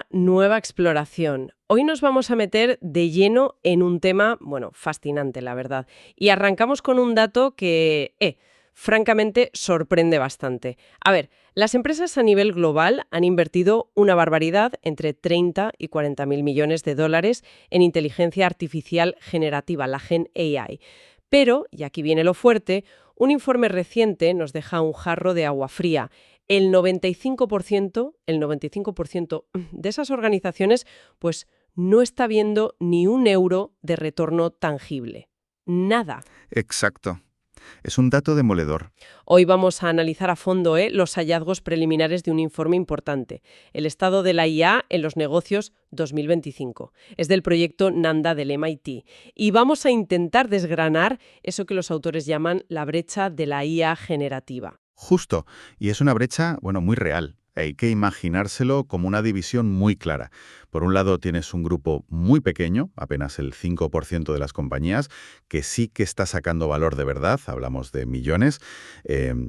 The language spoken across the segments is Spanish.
Nueva exploración. Hoy nos vamos a meter de lleno en un tema, bueno, fascinante, la verdad. Y arrancamos con un dato que, francamente, sorprende bastante. A ver, las empresas a nivel global han invertido una barbaridad, entre 30 y 40 mil millones de dólares, en inteligencia artificial generativa, la Gen AI. Pero, y aquí viene lo fuerte, un informe reciente nos deja un jarro de agua fría. El 95% de esas organizaciones pues no está viendo ni un euro de retorno tangible. Nada. Exacto. Es un dato demoledor. Hoy vamos a analizar a fondo los hallazgos preliminares de un informe importante, el estado de la IA en los negocios 2025. Es del proyecto Nanda del MIT. Y vamos a intentar desgranar eso que los autores llaman la brecha de la IA generativa. Justo. Y es una brecha, bueno, muy real. Hay que imaginárselo como una división muy clara. Por un lado tienes un grupo muy pequeño, apenas el 5% de las compañías, que sí que está sacando valor de verdad, hablamos de millones,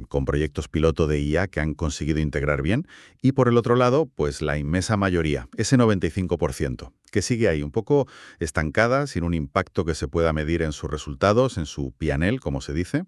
con proyectos piloto de IA que han conseguido integrar bien. Y por el otro lado, pues la inmensa mayoría, ese 95%, que sigue ahí un poco estancada, sin un impacto que se pueda medir en sus resultados, en su P&L, como se dice.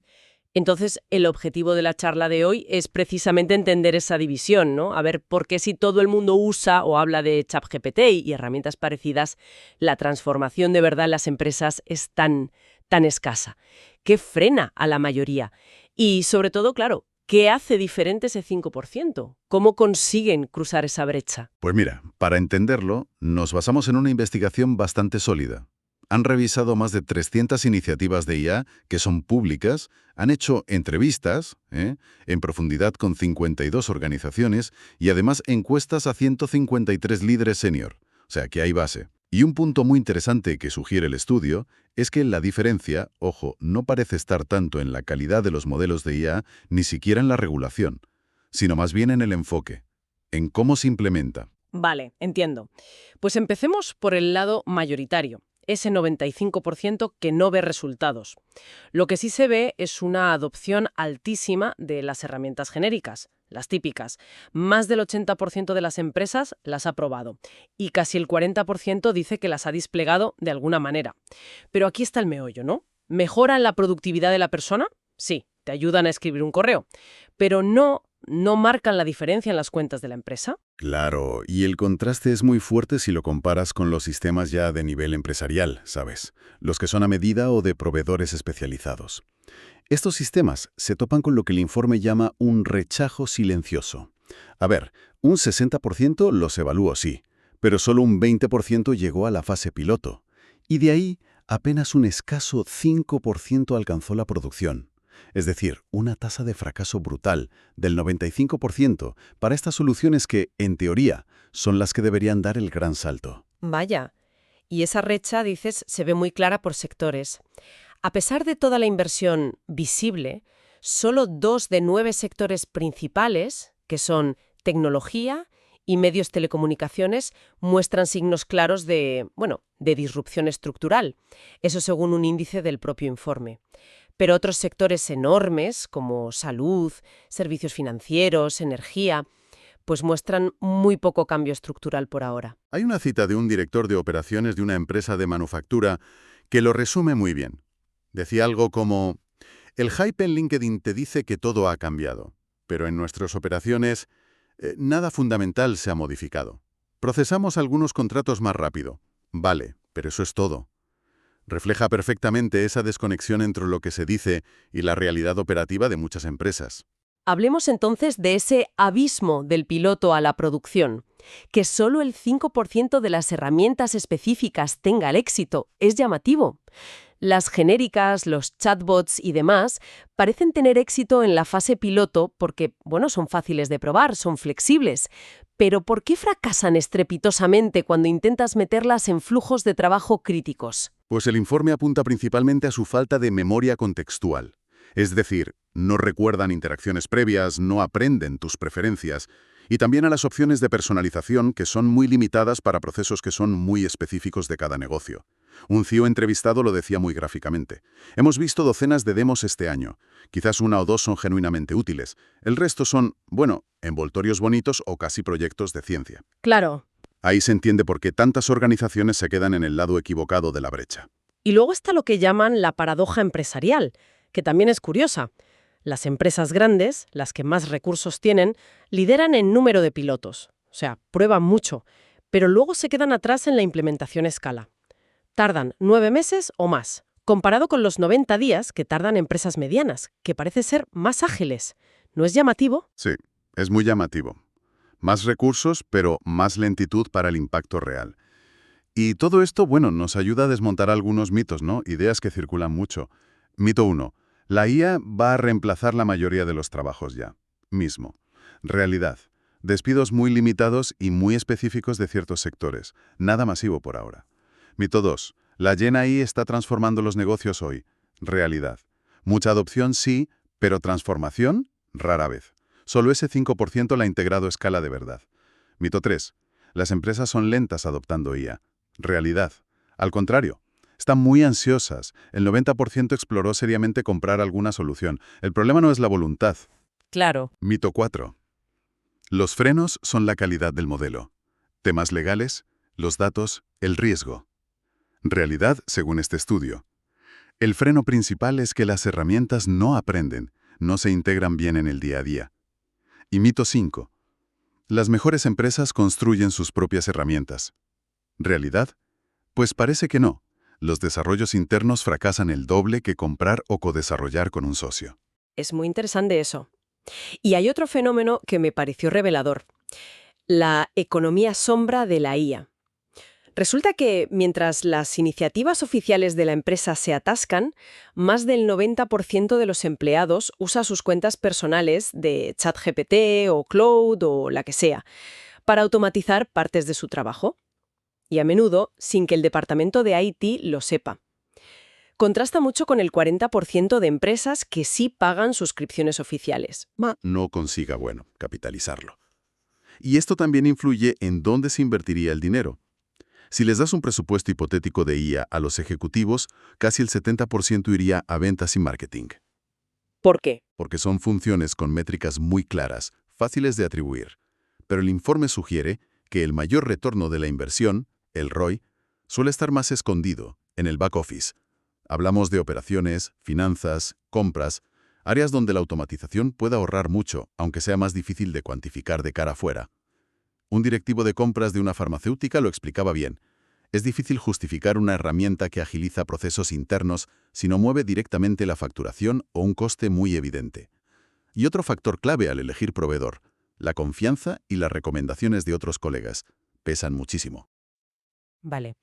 Entonces, el objetivo de la charla de hoy es precisamente entender esa división, ¿no? A ver, ¿por qué si todo el mundo usa o habla de ChatGPT y herramientas parecidas, la transformación de verdad en las empresas es tan escasa? ¿Qué frena a la mayoría? Y, sobre todo, claro, ¿qué hace diferente ese 5%? ¿Cómo consiguen cruzar esa brecha? Pues mira, para entenderlo, nos basamos en una investigación bastante sólida. Han revisado más de 300 iniciativas de IA que son públicas, han hecho entrevistas en profundidad con 52 organizaciones y además encuestas a 153 líderes senior. O sea, que hay base. Y un punto muy interesante que sugiere el estudio es que la diferencia, ojo, no parece estar tanto en la calidad de los modelos de IA, ni siquiera en la regulación, sino más bien en el enfoque, en cómo se implementa. Vale, entiendo. Pues empecemos por el lado mayoritario, ese 95% que no ve resultados. Lo que sí se ve es una adopción altísima de las herramientas genéricas, las típicas. Más del 80% de las empresas las ha probado y casi el 40% dice que las ha desplegado de alguna manera. Pero aquí está el meollo, ¿no? ¿Mejoran la productividad de la persona? Sí, te ayudan a escribir un correo, pero no marcan la diferencia en las cuentas de la empresa. Claro, y el contraste es muy fuerte si lo comparas con los sistemas ya de nivel empresarial, ¿sabes? Los que son a medida o de proveedores especializados. Estos sistemas se topan con lo que el informe llama un rechazo silencioso. A ver, un 60% los evaluó, sí, pero solo un 20% llegó a la fase piloto. Y de ahí, apenas un escaso 5% alcanzó la producción. Es decir, una tasa de fracaso brutal del 95% para estas soluciones que, en teoría, son las que deberían dar el gran salto. Vaya, y esa brecha, dices, se ve muy clara por sectores. A pesar de toda la inversión visible, solo 2 de 9 sectores principales, que son tecnología y medios telecomunicaciones, muestran signos claros de disrupción estructural. Eso según un índice del propio informe. Pero otros sectores enormes, como salud, servicios financieros, energía, pues muestran muy poco cambio estructural por ahora. Hay una cita de un director de operaciones de una empresa de manufactura que lo resume muy bien. Decía algo como: el hype en LinkedIn te dice que todo ha cambiado, pero en nuestras operaciones nada fundamental se ha modificado. Procesamos algunos contratos más rápido. Vale, pero eso es todo. Refleja perfectamente esa desconexión entre lo que se dice y la realidad operativa de muchas empresas. Hablemos entonces de ese abismo del piloto a la producción. Que solo el 5% de las herramientas específicas tenga el éxito es llamativo. Las genéricas, los chatbots y demás parecen tener éxito en la fase piloto porque, son fáciles de probar, son flexibles. Pero ¿por qué fracasan estrepitosamente cuando intentas meterlas en flujos de trabajo críticos? Pues el informe apunta principalmente a su falta de memoria contextual. Es decir, no recuerdan interacciones previas, no aprenden tus preferencias, y también a las opciones de personalización que son muy limitadas para procesos que son muy específicos de cada negocio. Un CEO entrevistado lo decía muy gráficamente. Hemos visto docenas de demos este año. Quizás 1 o 2 son genuinamente útiles. El resto son, envoltorios bonitos o casi proyectos de ciencia. Claro. Ahí se entiende por qué tantas organizaciones se quedan en el lado equivocado de la brecha. Y luego está lo que llaman la paradoja empresarial, que también es curiosa. Las empresas grandes, las que más recursos tienen, lideran en número de pilotos. O sea, prueban mucho, pero luego se quedan atrás en la implementación a escala. Tardan 9 meses o más, comparado con los 90 días que tardan empresas medianas, que parece ser más ágiles. ¿No es llamativo? Sí, es muy llamativo. Más recursos, pero más lentitud para el impacto real. Y todo esto, bueno, nos ayuda a desmontar algunos mitos, ¿no? Ideas que circulan mucho. Mito 1. La IA va a reemplazar la mayoría de los trabajos ya. Mismo. Realidad. Despidos muy limitados y muy específicos de ciertos sectores. Nada masivo por ahora. Mito 2. La Gen AI está transformando los negocios hoy. Realidad. Mucha adopción sí, pero transformación rara vez. Solo ese 5% la ha integrado a escala de verdad. Mito 3. Las empresas son lentas adoptando IA. Realidad. Al contrario, están muy ansiosas. El 90% exploró seriamente comprar alguna solución. El problema no es la voluntad. Claro. Mito 4. Los frenos son la calidad del modelo. Temas legales, los datos, el riesgo. Realidad, según este estudio. El freno principal es que las herramientas no aprenden, no se integran bien en el día a día. Y mito 5. Las mejores empresas construyen sus propias herramientas. ¿Realidad? Pues parece que no. Los desarrollos internos fracasan el doble que comprar o codesarrollar con un socio. Es muy interesante eso. Y hay otro fenómeno que me pareció revelador. La economía sombra de la IA. Resulta que mientras las iniciativas oficiales de la empresa se atascan, más del 90% de los empleados usa sus cuentas personales de ChatGPT o Cloud o la que sea, para automatizar partes de su trabajo. Y a menudo sin que el departamento de IT lo sepa. Contrasta mucho con el 40% de empresas que sí pagan suscripciones oficiales. No consiga, bueno, capitalizarlo. Y esto también influye en dónde se invertiría el dinero. Si les das un presupuesto hipotético de IA a los ejecutivos, casi el 70% iría a ventas y marketing. ¿Por qué? Porque son funciones con métricas muy claras, fáciles de atribuir. Pero el informe sugiere que el mayor retorno de la inversión, el ROI, suele estar más escondido, en el back office. Hablamos de operaciones, finanzas, compras, áreas donde la automatización puede ahorrar mucho, aunque sea más difícil de cuantificar de cara afuera. Un directivo de compras de una farmacéutica lo explicaba bien. Es difícil justificar una herramienta que agiliza procesos internos si no mueve directamente la facturación o un coste muy evidente. Y otro factor clave al elegir proveedor, la confianza y las recomendaciones de otros colegas, pesan muchísimo. Vale.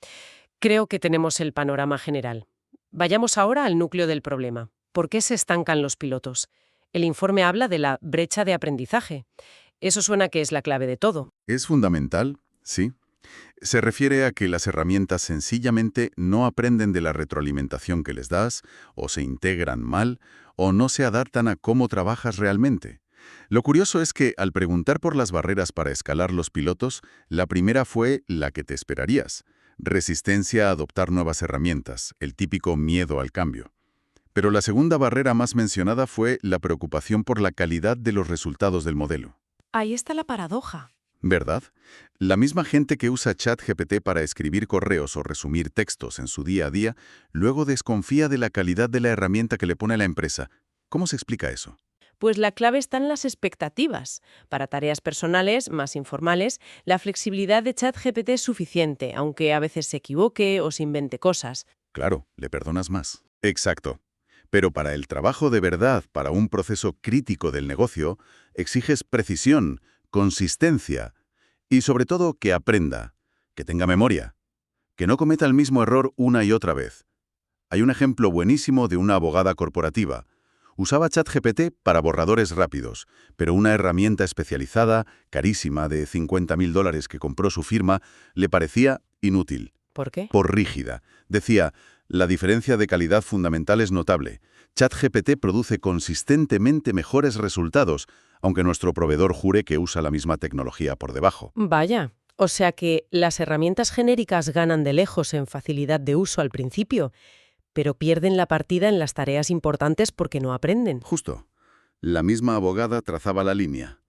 Creo que tenemos el panorama general. Vayamos ahora al núcleo del problema. ¿Por qué se estancan los pilotos? El informe habla de la brecha de aprendizaje. Eso suena que es la clave de todo. Es fundamental, sí. Se refiere a que las herramientas sencillamente no aprenden de la retroalimentación que les das, o se integran mal, o no se adaptan a cómo trabajas realmente. Lo curioso es que, al preguntar por las barreras para escalar los pilotos, la primera fue la que te esperarías: resistencia a adoptar nuevas herramientas, el típico miedo al cambio. Pero la segunda barrera más mencionada fue la preocupación por la calidad de los resultados del modelo. Ahí está la paradoja. ¿Verdad? La misma gente que usa ChatGPT para escribir correos o resumir textos en su día a día, luego desconfía de la calidad de la herramienta que le pone a la empresa. ¿Cómo se explica eso? Pues la clave está en las expectativas. Para tareas personales, más informales, la flexibilidad de ChatGPT es suficiente, aunque a veces se equivoque o se invente cosas. Claro, le perdonas más. Exacto. Pero para el trabajo de verdad, para un proceso crítico del negocio, exiges precisión, consistencia y, sobre todo, que aprenda, que tenga memoria, que no cometa el mismo error una y otra vez. Hay un ejemplo buenísimo de una abogada corporativa. Usaba ChatGPT para borradores rápidos, pero una herramienta especializada, carísima, de $50.000 que compró su firma, le parecía inútil. ¿Por qué? Por rígida. Decía, la diferencia de calidad fundamental es notable. ChatGPT produce consistentemente mejores resultados, aunque nuestro proveedor jure que usa la misma tecnología por debajo. Vaya. O sea que las herramientas genéricas ganan de lejos en facilidad de uso al principio, pero pierden la partida en las tareas importantes porque no aprenden. Justo. La misma abogada trazaba la línea.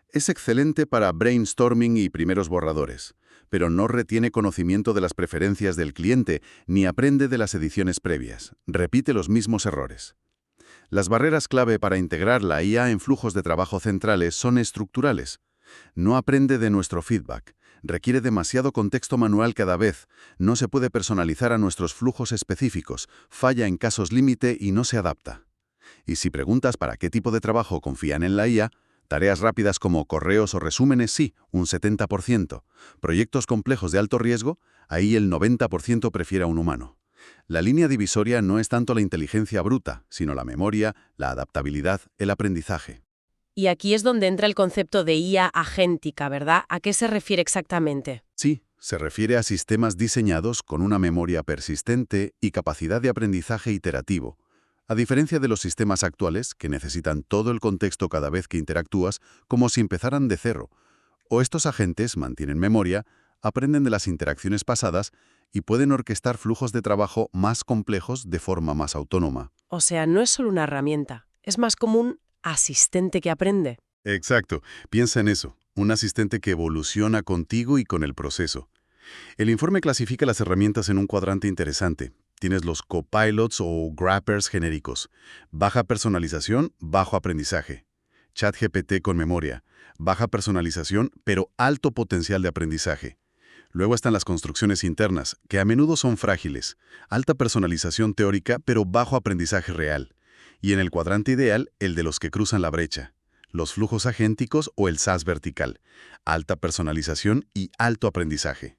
Es excelente para brainstorming y primeros borradores, pero no retiene conocimiento de las preferencias del cliente ni aprende de las ediciones previas. Repite los mismos errores. Las barreras clave para integrar la IA en flujos de trabajo centrales son estructurales. No aprende de nuestro feedback. Requiere demasiado contexto manual cada vez. No se puede personalizar a nuestros flujos específicos. Falla en casos límite y no se adapta. Y si preguntas para qué tipo de trabajo confían en la IA, tareas rápidas como correos o resúmenes, sí, un 70%. Proyectos complejos de alto riesgo, ahí el 90% prefiere a un humano. La línea divisoria no es tanto la inteligencia bruta, sino la memoria, la adaptabilidad, el aprendizaje. Y aquí es donde entra el concepto de IA agéntica, ¿verdad? ¿A qué se refiere exactamente? Sí, se refiere a sistemas diseñados con una memoria persistente y capacidad de aprendizaje iterativo. A diferencia de los sistemas actuales, que necesitan todo el contexto cada vez que interactúas, como si empezaran de cero. O estos agentes mantienen memoria, aprenden de las interacciones pasadas y pueden orquestar flujos de trabajo más complejos de forma más autónoma. O sea, no es solo una herramienta, es más como un asistente que aprende. Exacto. Piensa en eso. Un asistente que evoluciona contigo y con el proceso. El informe clasifica las herramientas en un cuadrante interesante. Tienes los copilots o grappers genéricos. Baja personalización, bajo aprendizaje. ChatGPT con memoria. Baja personalización, pero alto potencial de aprendizaje. Luego están las construcciones internas, que a menudo son frágiles. Alta personalización teórica, pero bajo aprendizaje real. Y en el cuadrante ideal, el de los que cruzan la brecha. Los flujos agénticos o el SAS vertical. Alta personalización y alto aprendizaje.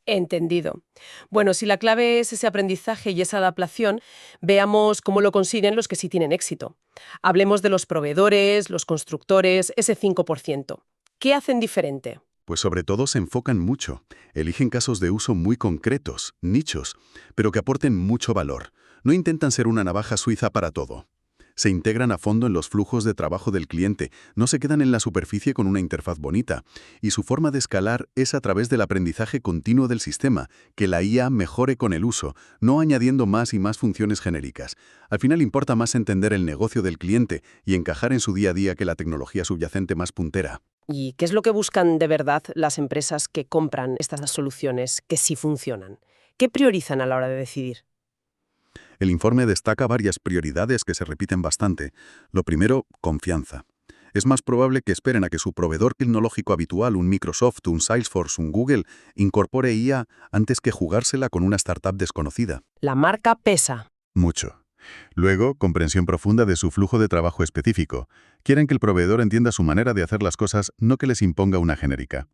Entendido. Bueno, si la clave es ese aprendizaje y esa adaptación, veamos cómo lo consiguen los que sí tienen éxito. Hablemos de los proveedores, los constructores, ese 5%. ¿Qué hacen diferente? Pues sobre todo se enfocan mucho. Eligen casos de uso muy concretos, nichos, pero que aporten mucho valor. No intentan ser una navaja suiza para todo. Se integran a fondo en los flujos de trabajo del cliente, no se quedan en la superficie con una interfaz bonita, y su forma de escalar es a través del aprendizaje continuo del sistema, que la IA mejore con el uso, no añadiendo más y más funciones genéricas. Al final importa más entender el negocio del cliente y encajar en su día a día que la tecnología subyacente más puntera. ¿Y qué es lo que buscan de verdad las empresas que compran estas soluciones que sí funcionan? ¿Qué priorizan a la hora de decidir? El informe destaca varias prioridades que se repiten bastante. Lo primero, confianza. Es más probable que esperen a que su proveedor tecnológico habitual, un Microsoft, un Salesforce, un Google, incorpore IA antes que jugársela con una startup desconocida. La marca pesa. Mucho. Luego, comprensión profunda de su flujo de trabajo específico. Quieren que el proveedor entienda su manera de hacer las cosas, no que les imponga una genérica.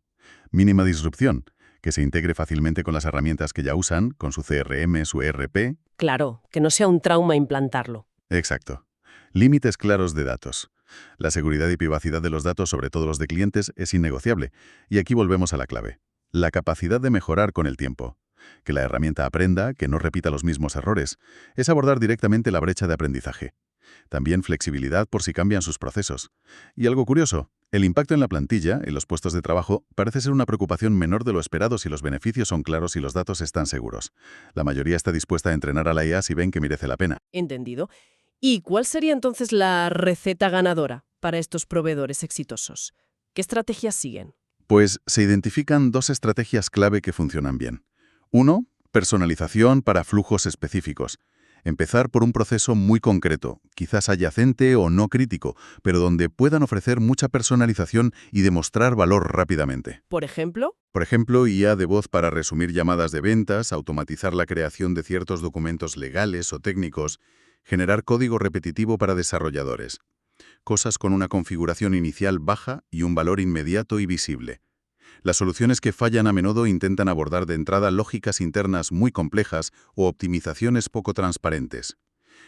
Mínima disrupción. Que se integre fácilmente con las herramientas que ya usan, con su CRM, su ERP. Claro, que no sea un trauma implantarlo. Exacto. Límites claros de datos. La seguridad y privacidad de los datos, sobre todo los de clientes, es innegociable. Y aquí volvemos a la clave. La capacidad de mejorar con el tiempo. Que la herramienta aprenda, que no repita los mismos errores. Es abordar directamente la brecha de aprendizaje. También flexibilidad por si cambian sus procesos. Y algo curioso, el impacto en la plantilla, en los puestos de trabajo, parece ser una preocupación menor de lo esperado si los beneficios son claros y los datos están seguros. La mayoría está dispuesta a entrenar a la IA si ven que merece la pena. Entendido. ¿Y cuál sería entonces la receta ganadora para estos proveedores exitosos? ¿Qué estrategias siguen? Pues se identifican dos estrategias clave que funcionan bien. Uno, personalización para flujos específicos. Empezar por un proceso muy concreto, quizás adyacente o no crítico, pero donde puedan ofrecer mucha personalización y demostrar valor rápidamente. Por ejemplo, Por ejemplo, IA de voz para resumir llamadas de ventas, automatizar la creación de ciertos documentos legales o técnicos, generar código repetitivo para desarrolladores. Cosas con una configuración inicial baja y un valor inmediato y visible. Las soluciones que fallan a menudo intentan abordar de entrada lógicas internas muy complejas o optimizaciones poco transparentes.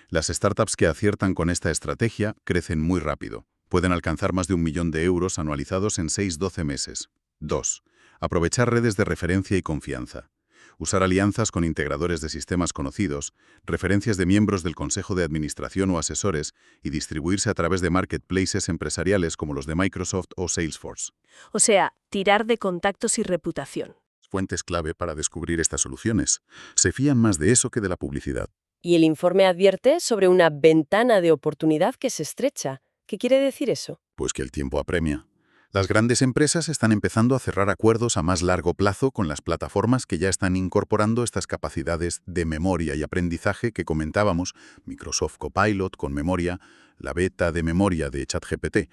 Las startups que aciertan con esta estrategia crecen muy rápido. Pueden alcanzar más de 1.000.000 € anualizados en 6-12 meses. 2. Aprovechar redes de referencia y confianza. Usar alianzas con integradores de sistemas conocidos, referencias de miembros del consejo de administración o asesores y distribuirse a través de marketplaces empresariales como los de Microsoft o Salesforce. o sea, tirar de contactos y reputación. Fuentes clave para descubrir estas soluciones. Se fían más de eso que de la publicidad. Y el informe advierte sobre una ventana de oportunidad que se estrecha. ¿Qué quiere decir eso? Pues que el tiempo apremia. Las grandes empresas están empezando a cerrar acuerdos a más largo plazo con las plataformas que ya están incorporando estas capacidades de memoria y aprendizaje que comentábamos, Microsoft Copilot con memoria, la beta de memoria de ChatGPT.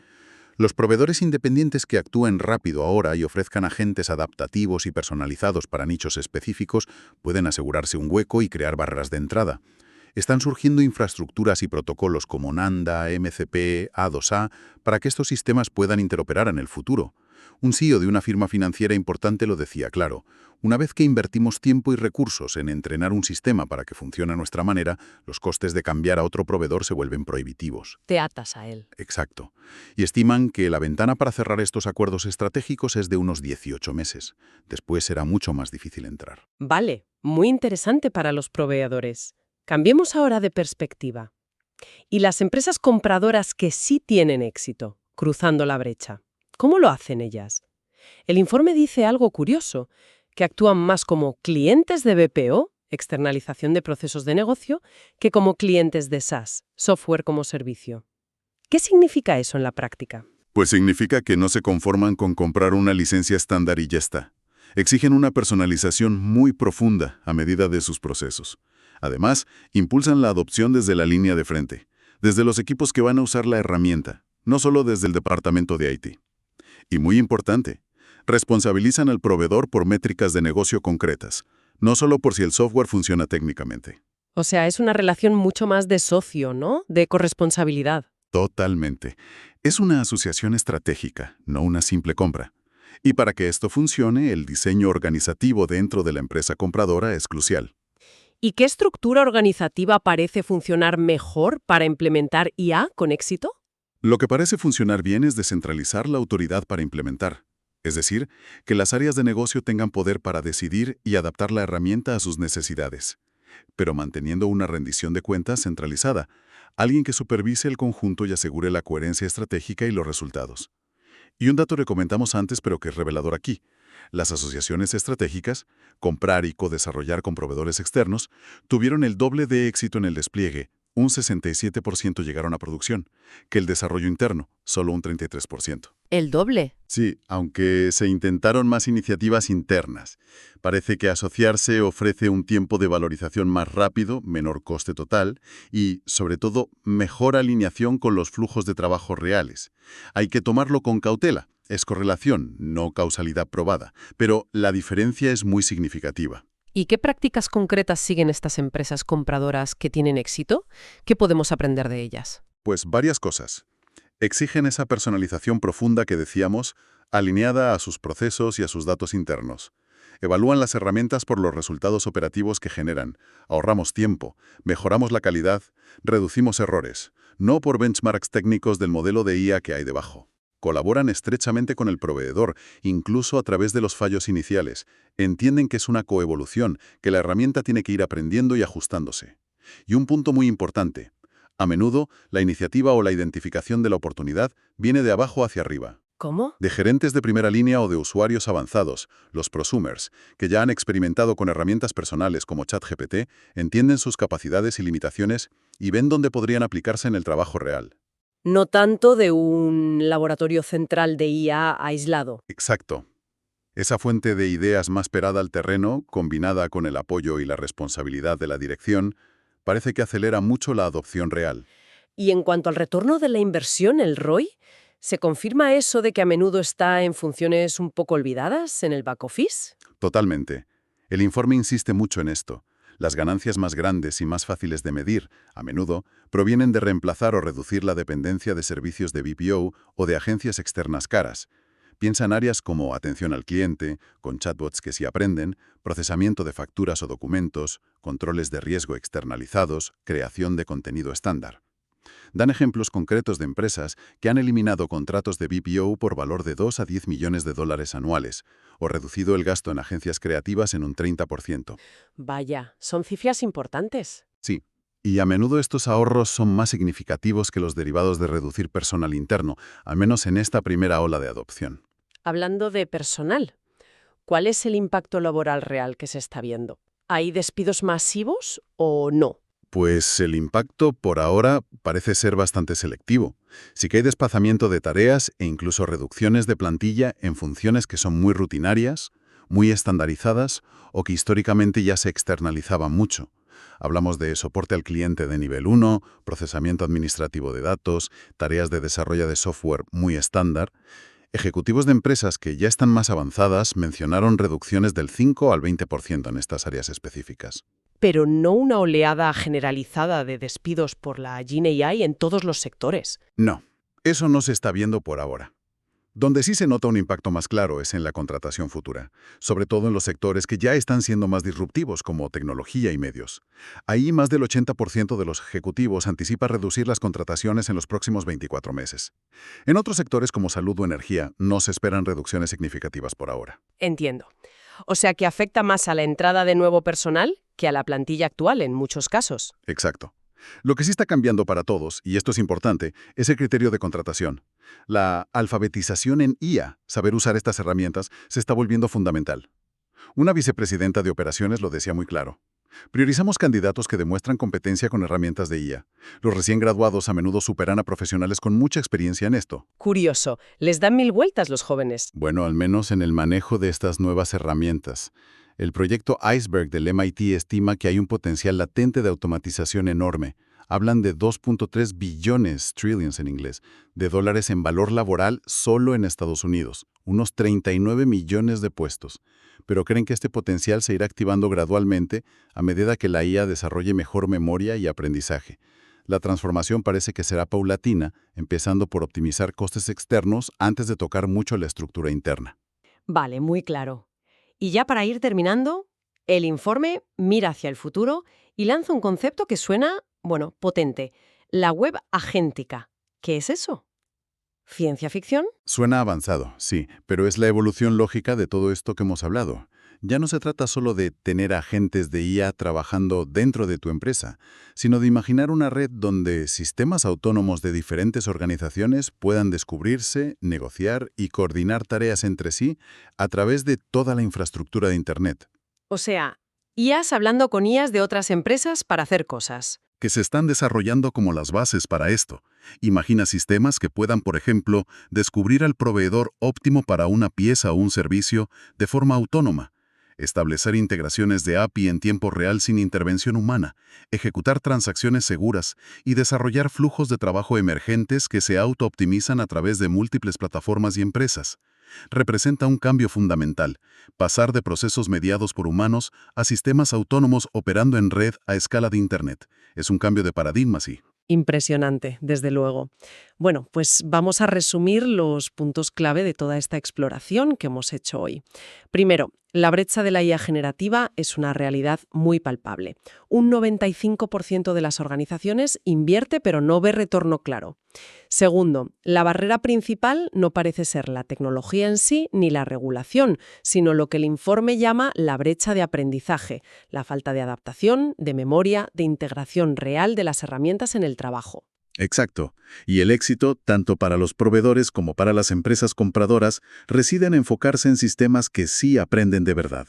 Los proveedores independientes que actúen rápido ahora y ofrezcan agentes adaptativos y personalizados para nichos específicos pueden asegurarse un hueco y crear barreras de entrada. Están surgiendo infraestructuras y protocolos como Nanda, MCP, A2A, para que estos sistemas puedan interoperar en el futuro. Un CEO de una firma financiera importante lo decía claro: una vez que invertimos tiempo y recursos en entrenar un sistema para que funcione a nuestra manera, los costes de cambiar a otro proveedor se vuelven prohibitivos. Te atas a él. Exacto. Y estiman que la ventana para cerrar estos acuerdos estratégicos es de unos 18 meses. Después será mucho más difícil entrar. Vale, muy interesante para los proveedores. Cambiemos ahora de perspectiva. Y las empresas compradoras que sí tienen éxito, cruzando la brecha, ¿cómo lo hacen ellas? El informe dice algo curioso, que actúan más como clientes de BPO, externalización de procesos de negocio, que como clientes de SaaS, software como servicio. ¿Qué significa eso en la práctica? Pues significa que no se conforman con comprar una licencia estándar y ya está. Exigen una personalización muy profunda a medida de sus procesos. Además, impulsan la adopción desde la línea de frente, desde los equipos que van a usar la herramienta, no solo desde el departamento de IT. Y muy importante, responsabilizan al proveedor por métricas de negocio concretas, no solo por si el software funciona técnicamente. O sea, es una relación mucho más de socio, ¿no? De corresponsabilidad. Totalmente. Es una asociación estratégica, no una simple compra. Y para que esto funcione, el diseño organizativo dentro de la empresa compradora es crucial. ¿Y qué estructura organizativa parece funcionar mejor para implementar IA con éxito? Lo que parece funcionar bien es descentralizar la autoridad para implementar. Es decir, que las áreas de negocio tengan poder para decidir y adaptar la herramienta a sus necesidades, pero manteniendo una rendición de cuentas centralizada, alguien que supervise el conjunto y asegure la coherencia estratégica y los resultados. Y un dato que comentamos antes, pero que es revelador aquí: las asociaciones estratégicas, comprar y co-desarrollar con proveedores externos, tuvieron el doble de éxito en el despliegue, un 67% llegaron a producción, que el desarrollo interno, solo un 33%. El doble. Sí, aunque se intentaron más iniciativas internas. Parece que asociarse ofrece un tiempo de valorización más rápido, menor coste total y, sobre todo, mejor alineación con los flujos de trabajo reales. Hay que tomarlo con cautela. Es correlación, no causalidad probada, pero la diferencia es muy significativa. ¿Y qué prácticas concretas siguen estas empresas compradoras que tienen éxito? ¿Qué podemos aprender de ellas? Pues varias cosas. Exigen esa personalización profunda que decíamos, alineada a sus procesos y a sus datos internos. Evalúan las herramientas por los resultados operativos que generan. Ahorramos tiempo, mejoramos la calidad, reducimos errores, no por benchmarks técnicos del modelo de IA que hay debajo. Colaboran estrechamente con el proveedor, incluso a través de los fallos iniciales. Entienden que es una coevolución, que la herramienta tiene que ir aprendiendo y ajustándose. Y un punto muy importante: a menudo, la iniciativa o la identificación de la oportunidad viene de abajo hacia arriba. ¿Cómo? De gerentes de primera línea o de usuarios avanzados, los prosumers, que ya han experimentado con herramientas personales como ChatGPT, entienden sus capacidades y limitaciones y ven dónde podrían aplicarse en el trabajo real. No tanto de un laboratorio central de IA aislado. Exacto. Esa fuente de ideas más perada al terreno, combinada con el apoyo y la responsabilidad de la dirección, parece que acelera mucho la adopción real. Y en cuanto al retorno de la inversión, el ROI, ¿se confirma eso de que a menudo está en funciones un poco olvidadas en el back office? Totalmente. El informe insiste mucho en esto. Las ganancias más grandes y más fáciles de medir, a menudo, provienen de reemplazar o reducir la dependencia de servicios de BPO o de agencias externas caras. Piensa en áreas como atención al cliente, con chatbots que sí aprenden, procesamiento de facturas o documentos, controles de riesgo externalizados, creación de contenido estándar. Dan ejemplos concretos de empresas que han eliminado contratos de BPO por valor de 2 a 10 millones de dólares anuales, o reducido el gasto en agencias creativas en un 30%. Vaya, son cifras importantes. Sí, y a menudo estos ahorros son más significativos que los derivados de reducir personal interno, al menos en esta primera ola de adopción. Hablando de personal, ¿cuál es el impacto laboral real que se está viendo? ¿Hay despidos masivos o no? Pues el impacto por ahora parece ser bastante selectivo. Sí que hay desplazamiento de tareas e incluso reducciones de plantilla en funciones que son muy rutinarias, muy estandarizadas o que históricamente ya se externalizaban mucho. Hablamos de soporte al cliente de nivel 1, procesamiento administrativo de datos, tareas de desarrollo de software muy estándar. Ejecutivos de empresas que ya están más avanzadas mencionaron reducciones del 5 al 20% en estas áreas específicas. Pero no una oleada generalizada de despidos por la GenAI en todos los sectores. No, eso no se está viendo por ahora. Donde sí se nota un impacto más claro es en la contratación futura, sobre todo en los sectores que ya están siendo más disruptivos, como tecnología y medios. Ahí más del 80% de los ejecutivos anticipa reducir las contrataciones en los próximos 24 meses. En otros sectores como salud o energía no se esperan reducciones significativas por ahora. Entiendo. O sea que afecta más a la entrada de nuevo personal que a la plantilla actual en muchos casos. Exacto. Lo que sí está cambiando para todos, y esto es importante, es el criterio de contratación. La alfabetización en IA, saber usar estas herramientas, se está volviendo fundamental. Una vicepresidenta de operaciones lo decía muy claro. Priorizamos candidatos que demuestran competencia con herramientas de IA. Los recién graduados a menudo superan a profesionales con mucha experiencia en esto. Curioso, les dan mil vueltas los jóvenes. Bueno, al menos en el manejo de estas nuevas herramientas. El proyecto Iceberg del MIT estima que hay un potencial latente de automatización enorme. Hablan de 2.3 billones, trillions en inglés, de dólares en valor laboral solo en Estados Unidos, unos 39 millones de puestos. Pero creen que este potencial se irá activando gradualmente a medida que la IA desarrolle mejor memoria y aprendizaje. La transformación parece que será paulatina, empezando por optimizar costes externos antes de tocar mucho la estructura interna. Vale, muy claro. Y ya para ir terminando, el informe mira hacia el futuro y lanza un concepto que suena, bueno, potente. La web agéntica. ¿Qué es eso? ¿Ciencia ficción? Suena avanzado, sí, pero es la evolución lógica de todo esto que hemos hablado. Ya no se trata solo de tener agentes de IA trabajando dentro de tu empresa, sino de imaginar una red donde sistemas autónomos de diferentes organizaciones puedan descubrirse, negociar y coordinar tareas entre sí a través de toda la infraestructura de Internet, O sea, IAs hablando con IAs de otras empresas para hacer cosas. que se están desarrollando como las bases para esto. Imagina sistemas que puedan, por ejemplo, descubrir al proveedor óptimo para una pieza o un servicio de forma autónoma, establecer integraciones de API en tiempo real sin intervención humana, ejecutar transacciones seguras y desarrollar flujos de trabajo emergentes que se auto-optimizan a través de múltiples plataformas y empresas. Representa un cambio fundamental, pasar de procesos mediados por humanos a sistemas autónomos operando en red a escala de Internet. Es un cambio de paradigma, sí. Impresionante, desde luego. Bueno, pues vamos a resumir los puntos clave de toda esta exploración que hemos hecho hoy. Primero, la brecha de la IA generativa es una realidad muy palpable. Un 95% de las organizaciones invierte pero no ve retorno claro. Segundo, la barrera principal no parece ser la tecnología en sí ni la regulación, sino lo que el informe llama la brecha de aprendizaje, la falta de adaptación, de memoria, de integración real de las herramientas en el trabajo. Exacto. Y el éxito, tanto para los proveedores como para las empresas compradoras, reside en enfocarse en sistemas que sí aprenden de verdad.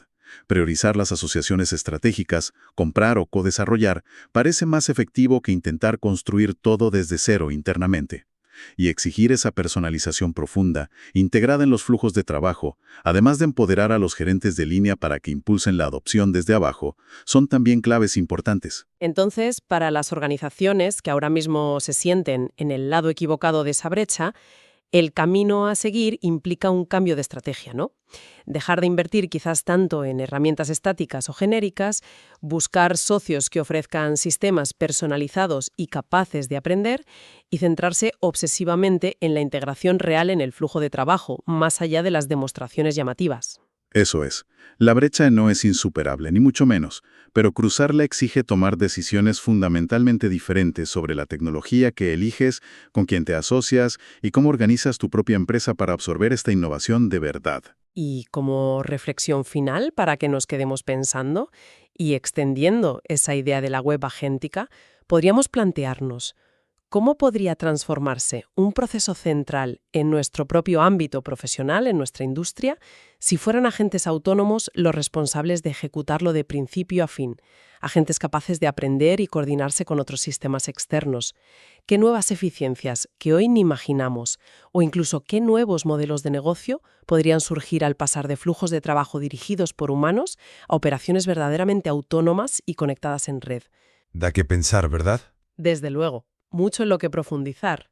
Priorizar las asociaciones estratégicas, comprar o codesarrollar, parece más efectivo que intentar construir todo desde cero internamente. Y exigir esa personalización profunda, integrada en los flujos de trabajo, además de empoderar a los gerentes de línea para que impulsen la adopción desde abajo, son también claves importantes. Entonces, para las organizaciones que ahora mismo se sienten en el lado equivocado de esa brecha, el camino a seguir implica un cambio de estrategia, ¿no? Dejar de invertir quizás tanto en herramientas estáticas o genéricas, buscar socios que ofrezcan sistemas personalizados y capaces de aprender y centrarse obsesivamente en la integración real en el flujo de trabajo, más allá de las demostraciones llamativas. Eso es. La brecha no es insuperable, ni mucho menos, pero cruzarla exige tomar decisiones fundamentalmente diferentes sobre la tecnología que eliges, con quién te asocias y cómo organizas tu propia empresa para absorber esta innovación de verdad. Y como reflexión final para que nos quedemos pensando y extendiendo esa idea de la web agéntica, podríamos plantearnos ¿Cómo podría transformarse un proceso central en nuestro propio ámbito profesional, en nuestra industria, si fueran agentes autónomos los responsables de ejecutarlo de principio a fin? Agentes capaces de aprender y coordinarse con otros sistemas externos. ¿Qué nuevas eficiencias que hoy ni imaginamos o incluso qué nuevos modelos de negocio podrían surgir al pasar de flujos de trabajo dirigidos por humanos a operaciones verdaderamente autónomas y conectadas en red? Da que pensar, ¿verdad? Desde luego, mucho en lo que profundizar.